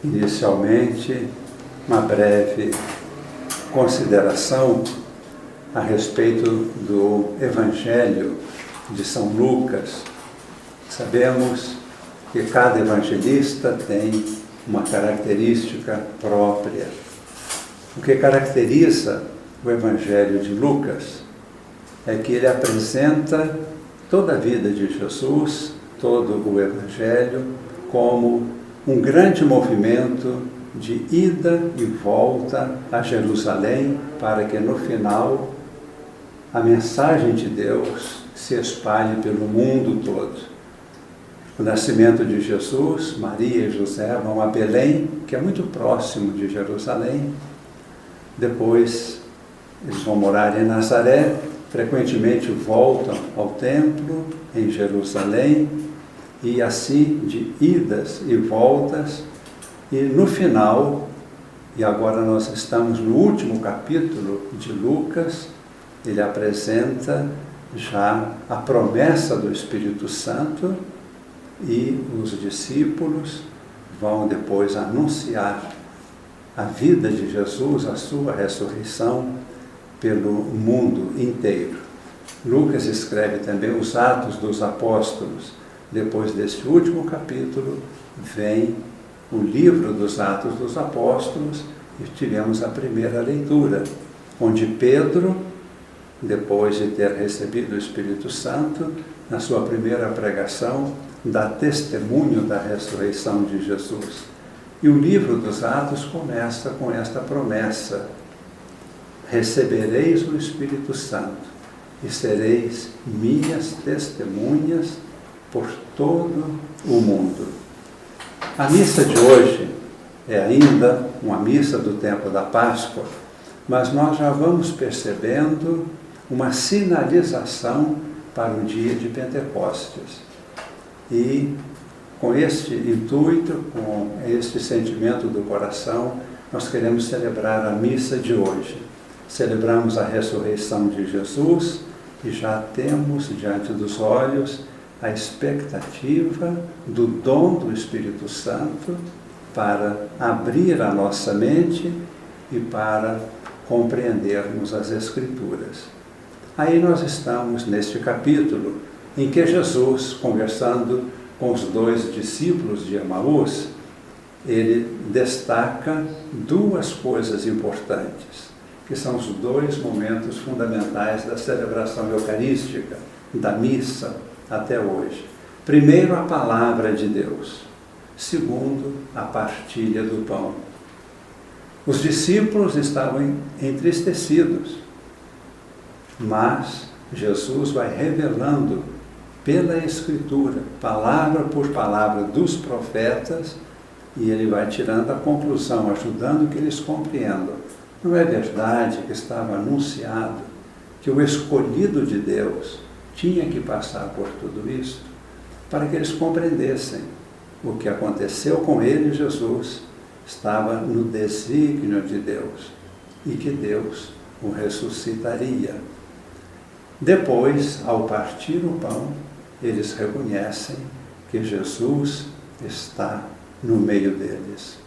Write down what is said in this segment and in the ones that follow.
Inicialmente, uma breve consideração a respeito do Evangelho de São Lucas. Sabemos que cada evangelista tem uma característica própria. O que caracteriza o Evangelho de Lucas é que ele apresenta toda a vida de Jesus, todo o Evangelho, como um grande movimento de ida e volta a Jerusalém, para que no final a mensagem de Deus se espalhe pelo mundo todo. O nascimento de Jesus, Maria e José vão a Belém, que é muito próximo de Jerusalém. Depois eles vão morar em Nazaré, frequentemente voltam ao templo em Jerusalém, e assim de idas e voltas, e no final, e agora nós estamos no último capítulo de Lucas, ele apresenta já a promessa do Espírito Santo, e os discípulos vão depois anunciar a vida de Jesus, a sua ressurreição, pelo mundo inteiro. Lucas escreve também os Atos dos Apóstolos. Depois deste último capítulo, vem o livro dos Atos dos Apóstolos, e tivemos a primeira leitura, onde Pedro, depois de ter recebido o Espírito Santo, na sua primeira pregação, dá testemunho da ressurreição de Jesus. E o livro dos Atos começa com esta promessa: recebereis o Espírito Santo e sereis minhas testemunhas por todo o mundo. A missa de hoje é ainda uma missa do tempo da Páscoa, mas nós já vamos percebendo uma sinalização para o dia de Pentecostes. E com este intuito, com este sentimento do coração, nós queremos celebrar a missa de hoje. Celebramos a ressurreição de Jesus e já temos diante dos olhos a expectativa do dom do Espírito Santo para abrir a nossa mente e para compreendermos as Escrituras. Aí nós estamos neste capítulo em que Jesus, conversando com os dois discípulos de Emaús, ele destaca duas coisas importantes, que são os dois momentos fundamentais da celebração eucarística, da missa, até hoje. Primeiro, a palavra de Deus. Segundo, a partilha do pão. Os discípulos estavam entristecidos, mas Jesus vai revelando pela Escritura, palavra por palavra dos profetas, e ele vai tirando a conclusão, ajudando que eles compreendam. Não é verdade que estava anunciado que o escolhido de Deus tinha que passar por tudo isso, para que eles compreendessem o que aconteceu com ele, Jesus, estava no desígnio de Deus, e que Deus o ressuscitaria. Depois, ao partir o pão, eles reconhecem que Jesus está no meio deles.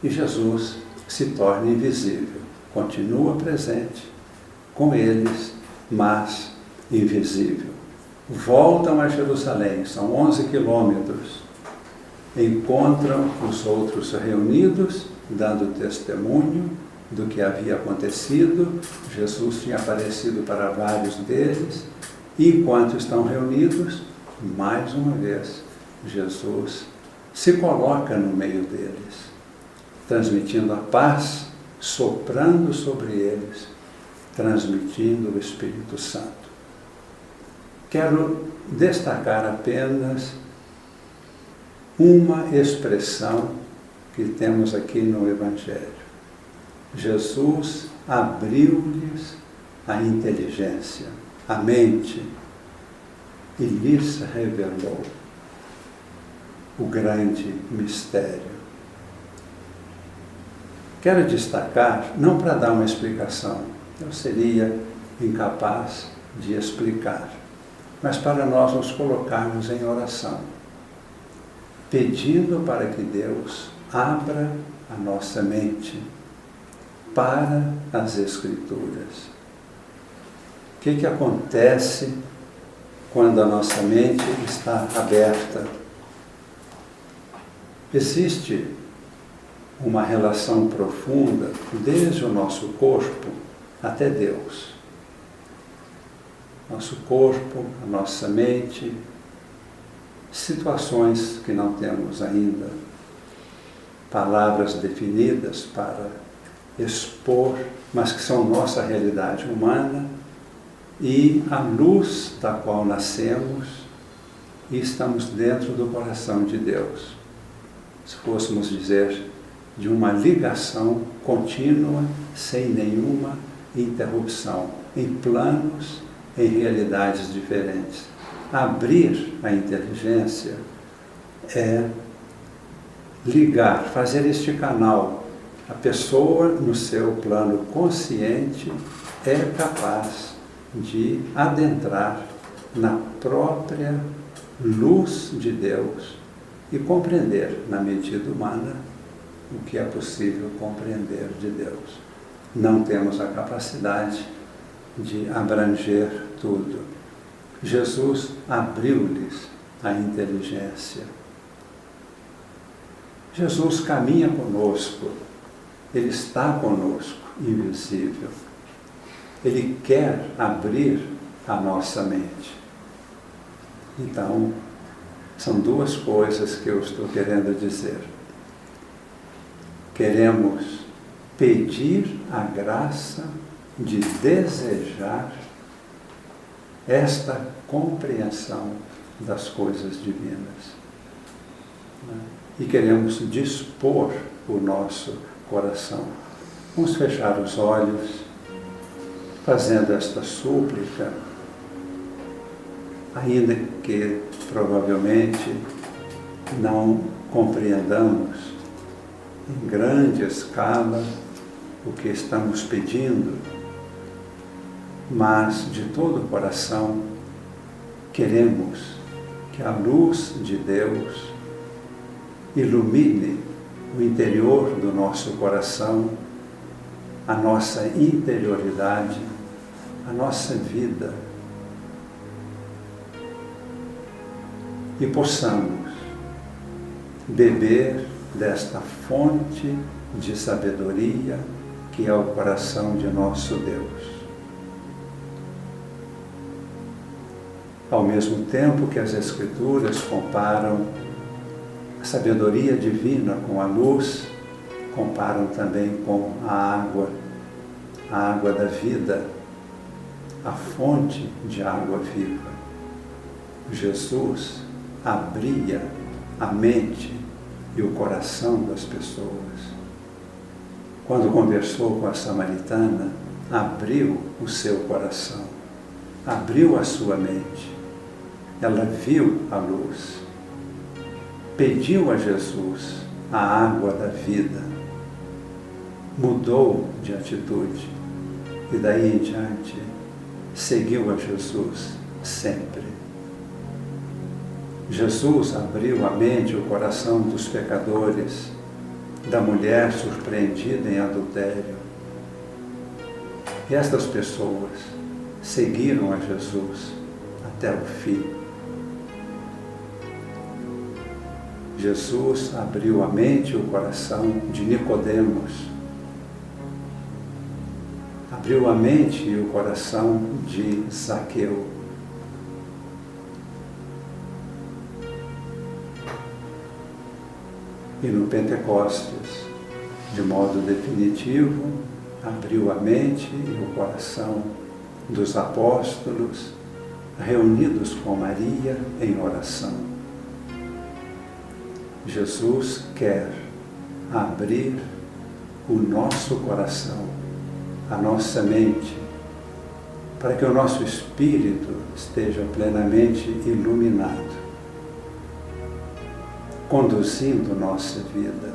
E Jesus se torna invisível, continua presente com eles, mas invisível. Voltam a Jerusalém, são 11 quilômetros, encontram os outros reunidos, dando testemunho do que havia acontecido. Jesus tinha aparecido para vários deles, e enquanto estão reunidos, mais uma vez, Jesus se coloca no meio deles, transmitindo a paz, soprando sobre eles, transmitindo o Espírito Santo. Quero destacar apenas uma expressão que temos aqui no Evangelho. Jesus abriu-lhes a inteligência, a mente, e lhes revelou o grande mistério. Quero destacar, não para dar uma explicação, eu seria incapaz de explicar, mas para nós nos colocarmos em oração, pedindo para que Deus abra a nossa mente para as Escrituras. O que acontece quando a nossa mente está aberta? Existe uma relação profunda desde o nosso corpo até Deus. Nosso corpo, a nossa mente, situações que não temos ainda palavras definidas para expor, mas que são nossa realidade humana e a luz da qual nascemos e estamos dentro do coração de Deus. Se fôssemos dizer, de uma ligação contínua, sem nenhuma interrupção, em planos, em realidades diferentes. Abrir a inteligência é ligar, fazer este canal. A pessoa, no seu plano consciente, é capaz de adentrar na própria luz de Deus e compreender, na medida humana, o que é possível compreender de Deus. Não temos a capacidade de abranger tudo. Jesus abriu-lhes a inteligência. Jesus caminha conosco, Ele está conosco, invisível. Ele quer abrir a nossa mente. Então, são duas coisas que eu estou querendo dizer. Queremos pedir a graça de desejar esta compreensão das coisas divinas. E queremos dispor o nosso coração. Vamos fechar os olhos, fazendo esta súplica, ainda que provavelmente não compreendamos em grande escala o que estamos pedindo, mas de todo o coração queremos que a luz de Deus ilumine o interior do nosso coração, a nossa interioridade, a nossa vida, e possamos beber desta fonte de sabedoria que é o coração de nosso Deus. Ao mesmo tempo que as Escrituras comparam a sabedoria divina com a luz, comparam também com a água da vida, a fonte de água viva. Jesus abria a mente e o coração das pessoas. Quando conversou com a samaritana, abriu o seu coração, abriu a sua mente. Ela viu a luz, pediu a Jesus a água da vida, mudou de atitude e daí em diante seguiu a Jesus sempre. Jesus abriu a mente e o coração dos pecadores, da mulher surpreendida em adultério. E estas pessoas seguiram a Jesus até o fim. Jesus abriu a mente e o coração de Nicodemos, abriu a mente e o coração de Zaqueu. E no Pentecostes, de modo definitivo, abriu a mente e o coração dos apóstolos, reunidos com Maria em oração. Jesus quer abrir o nosso coração, a nossa mente, para que o nosso espírito esteja plenamente iluminado, conduzindo nossa vida.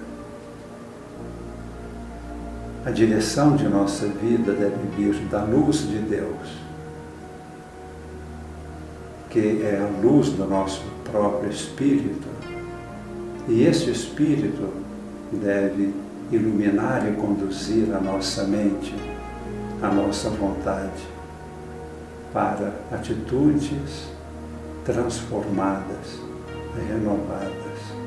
A direção de nossa vida deve vir da luz de Deus, que é a luz do nosso próprio espírito, E esse Espírito deve iluminar e conduzir a nossa mente, a nossa vontade, para atitudes transformadas, renovadas.